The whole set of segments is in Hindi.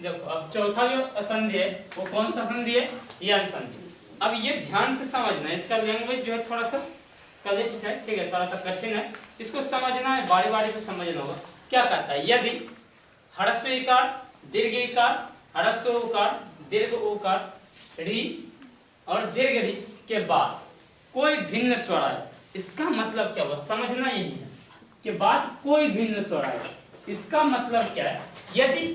देखो अब चौथा जो संधि है वो कौन सा संधि है, यन संधि। अब ये ध्यान से समझना है, इसका लैंग्वेज जो है थोड़ा सा क्लिष्ट है, ठीक है, थोड़ा सा कठिन है, इसको समझना है, बारी बारी से समझना होगा। क्या कहता है, यदि ह्रस्व इकार दीर्घ इकार ह्रस्व उकार दीर्घ उकार री और दीर्घ री के बाद कोई भिन्न स्वर आए, इसका मतलब क्या हुआ, समझना यही है कि बाद कोई भिन्न स्वर आए, इसका मतलब क्या है, यदि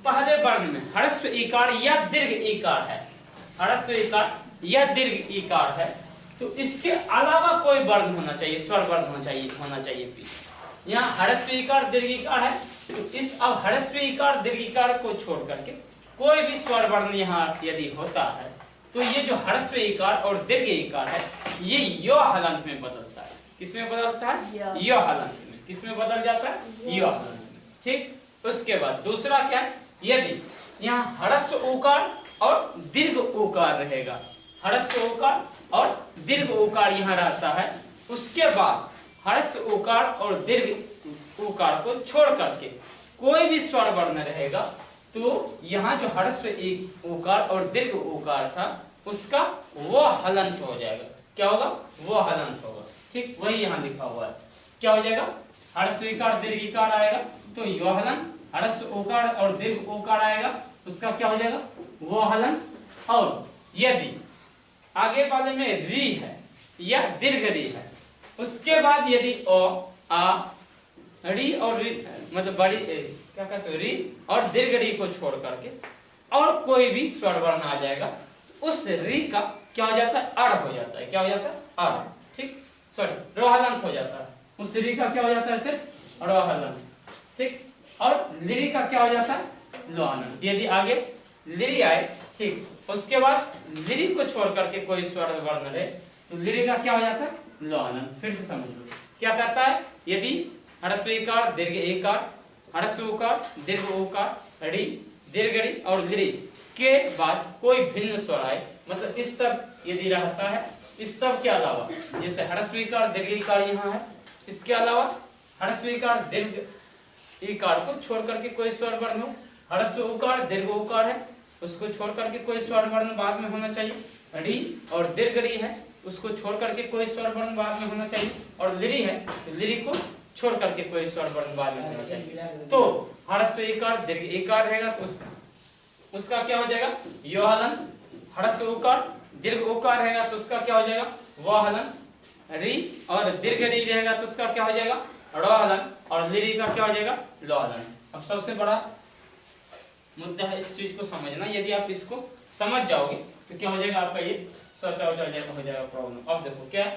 पहले वर्ण में ह्रस्व इकार या दीर्घ इकार है, ह्रस्व इकार या दीर्घ इकार है, तो इसके अलावा कोई वर्ण होना चाहिए, स्वर वर्ण होना चाहिए। यहाँ ह्रस्व इकार दीर्घ इकार है, तो इस अब ह्रस्व इकार दीर्घ इकार को छोड़ करके कोई भी स्वर वर्ण यहाँ यदि होता है, तो ये जो ह्रस्व इकार और दीर्घ इकार है ये यो हलंत में बदलता है। किसमें बदलता है, यो हलंत में। किसमें बदल जाता है, यो हलंत में। ठीक, उसके बाद दूसरा क्या है, यदि यहाँ ह्रस्व उकार और दीर्घ उकार रहेगा, ह्रस्व उकार और दीर्घ उकार यहाँ रहता है, उसके बाद ह्रस्व उकार और दीर्घ उकार को छोड़ करके कोई भी स्वर वर्ण रहेगा, तो यहाँ जो ह्रस्व उकार और दीर्घ उकार था उसका वो हलंत हो जाएगा। क्या होगा, वो हलंत होगा। ठीक, वही यहाँ लिखा हुआ है। क्या हो जाएगा, ह्रस्व इकार दीर्घ इकार आएगा तो यो हलंत, ह्रस्व उकार और दीर्घ उकार आएगा उसका क्या हो जाएगा, वो हलंत। और यदि आगे वाले में री है या दीर्घ री है, उसके बाद यदि ओ आ री और री मतलब बड़ी क्या कहते हैं, री और दीर्घ री को छोड़ करके और कोई भी स्वर वर्ण आ जाएगा, उस री का क्या हो जाता है, अड़ हो जाता है। क्या हो जाता है, अड़। ठीक, सॉरी रोहलंत हो जाता है। उस री का क्या हो जाता है, सिर्फ रोहलंत। ठीक, और लिरी का क्या हो जाता है, लोहलंत। यदि आगे लिरी आए, ठीक, उसके बाद लिरी को छोड़ करके कोई स्वर वर्ण रहे तो लिरी का क्या हो जाता है, लोहलंत। फिर से समझ लो क्या कहता है, यदि ह्रस्व इकार दीर्घ इकार ह्रस्व उकार दीर्घ उकार री दीर्घ री और लिरी के बाद कोई भिन्न स्वर आए, मतलब इस सब यदि रहता है, इस सब के अलावा, जैसे ह्रस्व इकार दीर्घ इकार यहाँ है, इसके अलावा ह्रस्व इकार दीर्घ इकार को छोड़ करके कोई स्वर वर्ण हो, ह्रस्व उकार दीर्घ उकार है उसको छोड़ करके कोई स्वर वर्ण बाद में होना चाहिए, री और दीर्घ री है उसको छोड़ करके कोई स्वर वर्ण बाद में होना चाहिए, और लिरी है तो लिरी को छोड़ करके कोई स्वर वर्ण बाद में होना चाहिए। तो ह्रस्व इकार दीर्घ इकार रहेगा तो उसका क्या हो जाएगा, यो हलंत। ह्रस्व उकार दीर्घ उकार रहेगा तो उसका क्या हो जाएगा, वो हलंत। री और दीर्घ री रहेगा तो उसका क्या हो जाएगा, रो हलंत। और लिरी का क्या हो जाएगा, लो हलंत। अब सबसे बड़ा मुद्दा है इस चीज को समझना, यदि आप इसको समझ जाओगे तो क्या हो जाएगा, आपका ये सोचा हो जाएगा प्रॉब्लम। अब देखो क्या,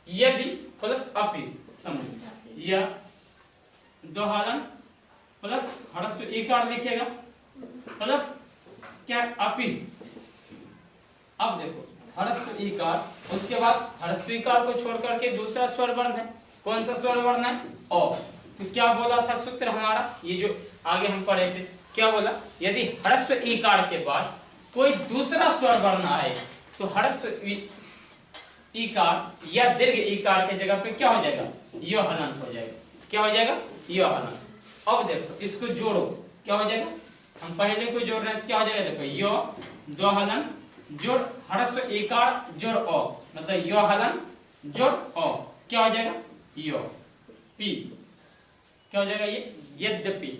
यदि प्लस अपी समझ या दो हलंत प्लस ह्रस्व इकार लिखेगा प्लस क्या अपी। अब देखो ह्रस्व इकार, उसके बाद ह्रस्व इकार को छोड़ करके दूसरा स्वर वर्ण है, कौन सा स्वर वर्ण है, ओ। तो क्या बोला था सूत्र हमारा, ये जो आगे हम पढ़े थे, क्या बोला, यदि ह्रस्व इकार के बाद कोई दूसरा स्वर वर्ण आए तो ह्रस्व इकार या दीर्घ इकार के जगह पे क्या हो जाएगा, यो हलंत हो जाएगा। क्या हो जाएगा, यो हलंत। अब देखो इसको जोड़ो, क्या हो जाएगा, हम पहले को जोड़ रहे हैं तो क्या हो जाएगा, देखो यो दो हलंत जोड़ ह्रस्व इकार जोड़ ओ, मतलब यो हलंत जोड़ ओ, क्या हो जाएगा, यो पी। क्या हो जाएगा, ये यद्यपि।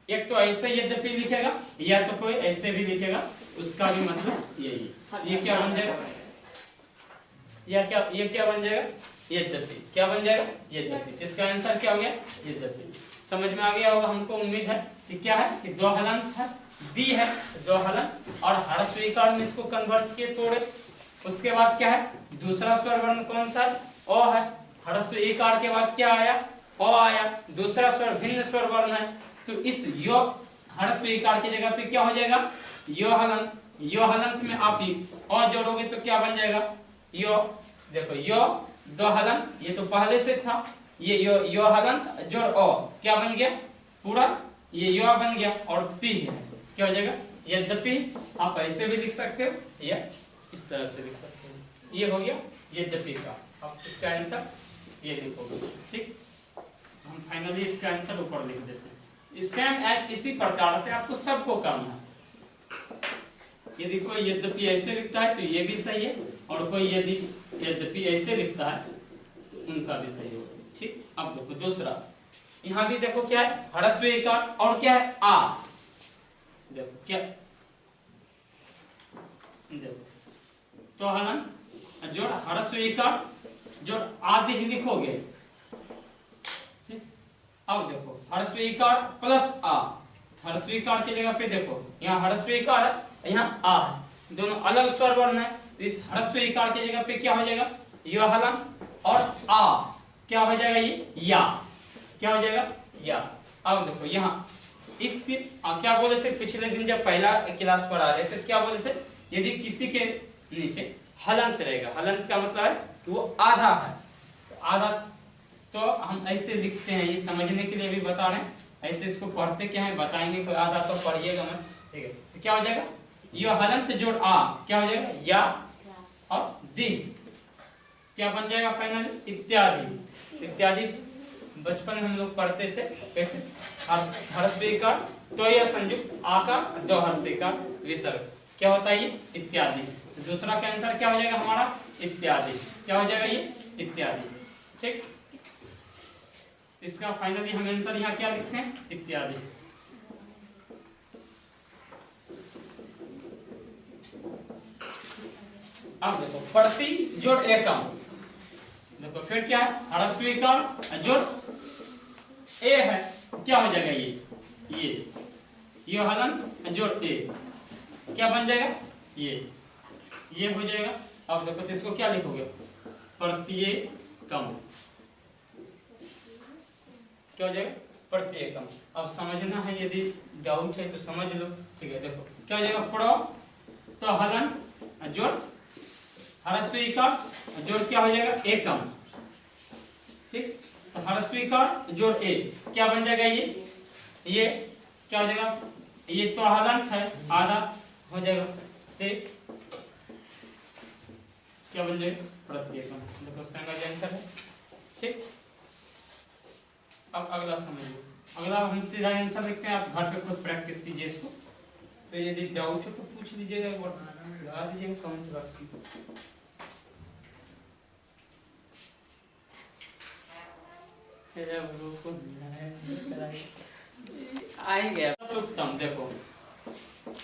एक तो ऐसे यद्यपि लिखेगा या तो कोई ऐसे भी लिखेगा, उसका भी मतलब यही। ये क्या बन जाएगा, या क्या, ये क्या बन जाएगा, यद्यपि। क्या बन जाएगा, यद्यपि। इसका आंसर क्या हो गया, यद्यपि। समझ में आ गया होगा हमको, उम्मीद है कि क्या है, कि दो हलंत है, दी है दो हलंत, और ह्रस्व इकार में इसको कन्वर्ट किए तोड़े। उसके बाद क्या है, दूसरा स्वर वर्ण कौन सा है, ओ है। ह्रस्व इकार के बाद क्या आया, ओ आया, दूसरा स्वर भिन्न स्वर वर्ण है, तो इस यो ह्रस्व इकार की जगह पे क्या हो जाएगा, यो हलंत। यो हलंत में आप ही ओ जोड़ोगे तो क्या बन जाएगा, यो। देखो यो दो हलंत, ये तो पहले से था, ये यो हलंत जोड़ ओ, क्या बन गया, पूरा ये यो बन गया, और पी है, क्या हो जाएगा, यद्यपि। आप ऐसे भी लिख सकते हो या इस तरह से लिख सकते हो, ये हो गया यद्यपि का। अब इसका आंसर ये लिखोगे। ठीक, हम फाइनली इसका आंसर ऊपर लिख देते हैं। सेम एज इसी प्रकार से आपको सबको करना है। यदि कोई यद्यपि ऐसे लिखता है तो ये भी सही है, और कोई यदि यद्यपि ऐसे लिखता है तो उनका भी सही होगा। ठीक, अब देखो दूसरा, यहाँ भी देखो क्या है, ह्रस्व इकार और क्या है आ। देखो क्या, देखो तो हलन जोड़ ह्रस्व इकार जोड़ आदि ही लिखोगे। ठीक, अब देखो ह्रस्व इकार प्लस आ, ह्रस्व इकार की जगह पे देखो यहाँ ह्रस्व इकार है, यहाँ आ है, दोनों अलग स्वर वर्ण है, तो इस ह्रस्व इकार की जगह पे क्या हो जाएगा, यो हलन, और आ क्या हो जाएगा, ये या, क्या हो जाएगा या। अब देखो यहाँ क्या बोले थे पिछले दिन जब पहला क्लास पर आ रहे थे, क्या बोले थे, यदि किसी के नीचे हलंत रहेगा, हलंत का मतलब है कि वो आधा है, तो आधा तो हम ऐसे लिखते हैं, ये समझने के लिए भी बता रहे हैं, ऐसे इसको पढ़ते क्या है बताएंगे, कोई आधा तो पढ़िएगा मत। ठीक है, तो क्या हो जाएगा, यो हलंत जोड़ आ क्या हो जाएगा, या और दी क्या बन जाएगा फाइनली, इत्यादि। इत्यादि बचपन में हम लोग पढ़ते थे कैसे, ह्रस्व इकार तो यह संयुक्त आकार दो ह्रस्व इकार विसर्ग क्या होता है, ये इत्यादि। दूसरा का आंसर क्या हो जाएगा हमारा, इत्यादि, क्या हो जाएगा ये इत्यादि। ठीक, इसका फाइनली हम आंसर यहाँ क्या लिखते हैं, इत्यादि। अब देखो प्रति जोड़ एकम, देखो फिर क्या है, ह्रस्व इकार जोड़ ए है, क्या हो जाएगा ये हलन जोड़ ए क्या बन जाएगा, ये हो जाएगा। अब देखो तो इसको क्या लिखोगे, प्रत्येकम, क्या हो जाएगा, प्रत्येकम। अब समझना है, यदि डाउट है तो समझ लो। ठीक है, देखो क्या हो जाएगा, प्रो तो हलन जोड़ ह्रस्व इकार जोड़ क्या हो जाएगा, एकम। ठीक, तो ह्रस्व इकार जोड़ ए क्या बन जाएगा, ये क्या हो जाएगा, ये तो हलंत है, आधा हो जाएगा। ठीक, क्या बन जाएगा, प्रत्येकम। देखो सिंगल आंसर है। ठीक, अब अगला समझिए, अगला हम सीधा आंसर लिखते हैं, आप घर पे खुद प्रैक्टिस कीजिए इसको, तो यदि डाउट हो तो पूछ लीजिएगा, एक बार लगा दीजिएगा कमेंट बॉक्स में। आ ही गया सूक्ष्म, देखो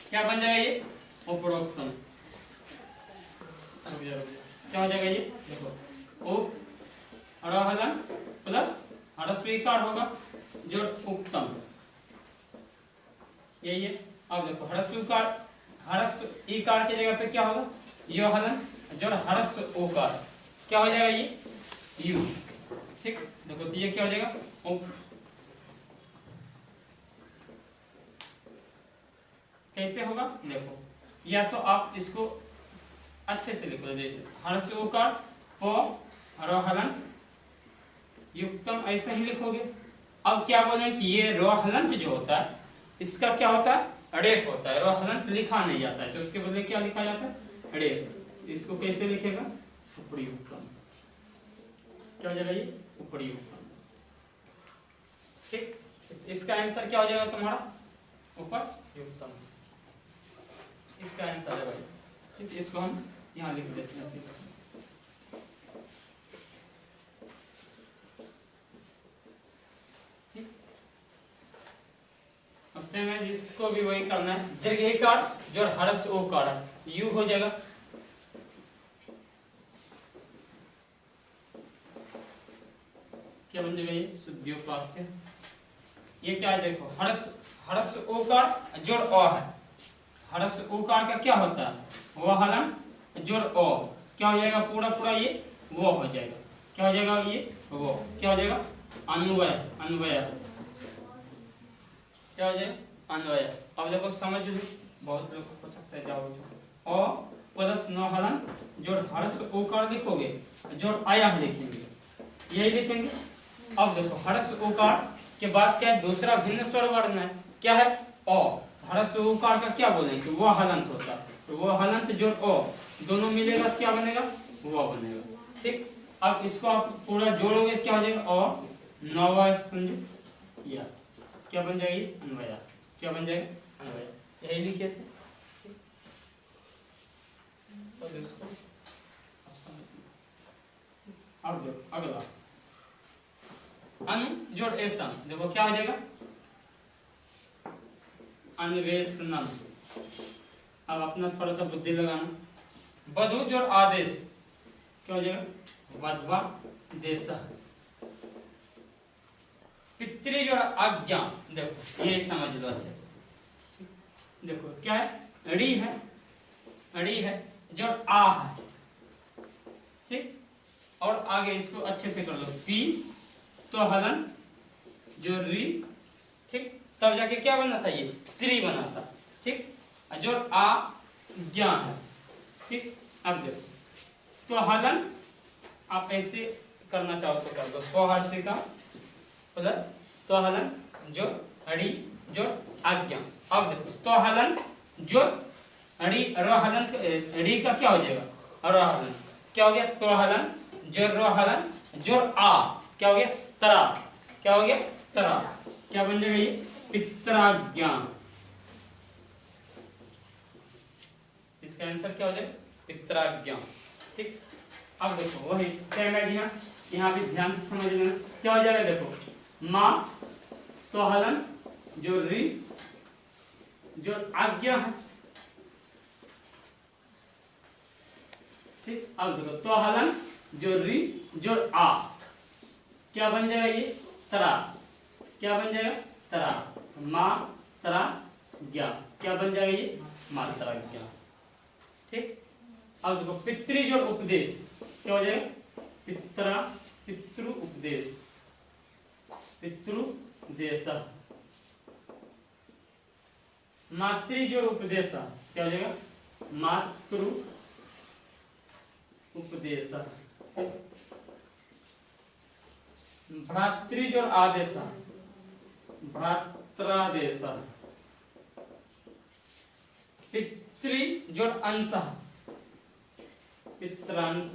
क्या बन जाएगा, ये उपरोक्तम, क्या हो जाएगा, ये देखो उप हलन प्लस ह्रस्व इकार होगा जोड़ उक्तम, यही है। अब देखो ह्रस्व इकार की जगह पे क्या होगा, यो हलन जोड़ ह्रस्व ओकार क्या हो जाएगा, ये यू। ठीक, देखो तो ये क्या हो जाएगा, उप। कैसे होगा, देखो या तो आप इसको अच्छे से लिख लो, जैसे ह्रस्व ओकार प हलन युक्तम, ऐसे ही लिखोगे। अब क्या बोले कि ये रोहलंत जो होता है इसका क्या होता है, अड़ेफ होता है, रोहलंत लिखा नहीं जाता है, तो उसके बदले क्या लिखा जाता है, अड़ेफ। इसको कैसे लिखेगा, उपयुक्तम, क्या हो जाएगा, ये उपयुक्तम। ठीक, इसका आंसर क्या हो जाएगा तुम्हारा, उपयुक्तम, इसका आंसर है भाई। ठीक, इसको हम यहाँ लिख देते हैं सीधा से। अब सेम है, जिसको भी वही करना है, दीर्घ इकार जो ह्रस्व ओकार है यू हो जाएगा। क्या बन जाएगा, ये शुद्धियोपास्य, ये क्या है, देखो ह्रस्व ओकार जोड़ अ है, ह्रस्व ओकार का क्या होता है, वह हलन जोड़ अ क्या हो जाएगा, पूरा पूरा ये वो हो जाएगा, क्या हो जाएगा, ये वो क्या हो जाएगा, अन्वय क्या हो जाएगा, अन्वय। अब देखो समझ लो, बहुत लोग हो सकता है जाओ, और प्लस न हलन जोड़ ह्रस्व ओकार लिखोगे, जोड़ आया लिखेंगे, यही लिखेंगे। अब देखो ह्रस्व ओकार के बाद क्या है, दूसरा भिन्न स्वर वर्ण है, क्या है, अ। ह्रस्व ओकार का क्या बोलेंगे, वो हलंत होता है, तो वो हलंत जोड़ अ दोनों मिलेगा, क्या बनेगा, वो बनेगा। ठीक, अब इसको आप पूरा जोड़ोगे, क्या हो जाएगा, अ नव संयुक्त या, क्या बन जाएगा ये अन्वया, क्या बन जाएगा अन्वया, यही लिखे थे। तो इसको अब समझ। अब देखो अगला अनु जोड़ एसम, देखो क्या हो जाएगा अन्वेषणम। अब अपना थोड़ा सा बुद्धि लगाना, वधु जोड़ आदेश क्या हो जाएगा वधवा देश, पितृ जोड़ आज्ञा, देखो ये समझ लो अच्छे से। देखो क्या है ड़ी है, अड़ी है जोड़ आ है, ठीक, और आगे इसको अच्छे से कर लो पी तो हलन जो री, ठीक, तब जाके क्या बना था ये त्रि बना था, ठीक, जोड़ आ ज्ञा है, ठीक। अब देखो तो हलन आप ऐसे करना चाहो तो कर दो, स्वहर्ष का प्लस तो हलन जो अड़ी जोड़ आज्ञा। अब देखो तो हलन जोड़ अड़ी रोहलन, अड़ी का क्या हो जाएगा रोहलन, क्या हो गया तो हलन जोड़ रोहलन जोड़ आ क्या हो गया तरा, क्या हो गया तरा, क्या बन जाएगा ये पित्राज्ञा। इसका आंसर क्या हो जाएगा पित्राज्ञा, ठीक। अब देखो वही सेम आइडिया यहाँ भी ध्यान से समझ लेना, क्या हो जाएगा देखो माँ तो हलन जो री जो आज्ञा है, ठीक। अब देखो तो हलन जो री जो आ क्या बन जाएगा ये तरा, क्या बन जाएगा तरा, मा तरा ज्ञा, क्या बन जाएगा ये मात्रा ज्ञा, ठीक। अब देखो पितृ जो उपदेश क्या हो जाएगा पित्रा पितृ उपदेश, पितृदेश, मातृ जो उपदेश क्या हो जाएगा मातृ उपदेश, भ्रातृ जो आदेश भ्रात्रादेश, पितृ जो अंश पित्रांश,